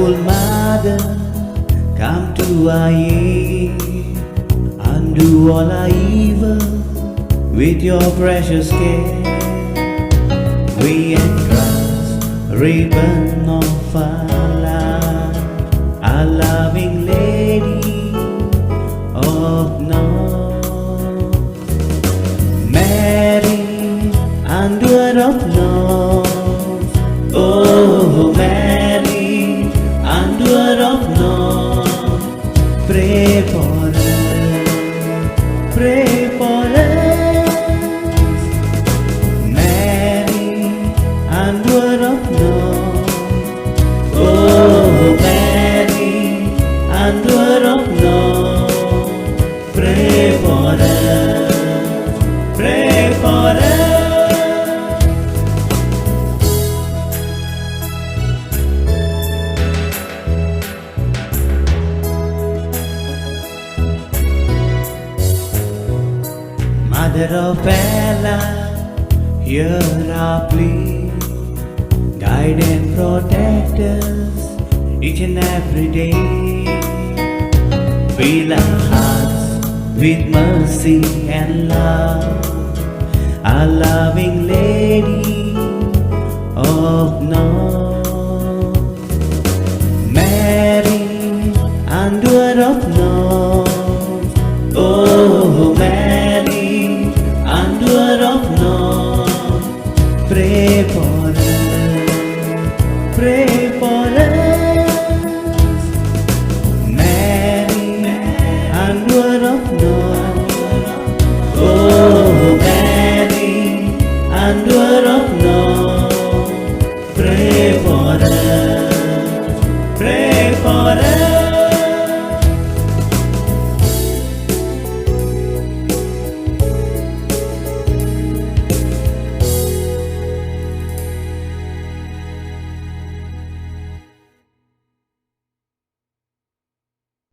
Merciful Mother, come to our aid, undo all our evil with your precious care. We entrust ribbon of our life, our loving Lady of North. Mary, Undoer of North, oh Mary, Undoer of North, pray for us, pray for us. Mary, Undoer of North, oh Mary, Undoer of North, pray for us, pray for us. Mother of Bella, hear our plea, guide and protect us each and every day. Fill our hearts with mercy and love, our loving Lady of North. Mary, Undoer of North, oh Mary, Undoer of North, pray for us, pray for us. Mary, Undoer of North, oh Mary, Undoer of North, pray for us, pray for us.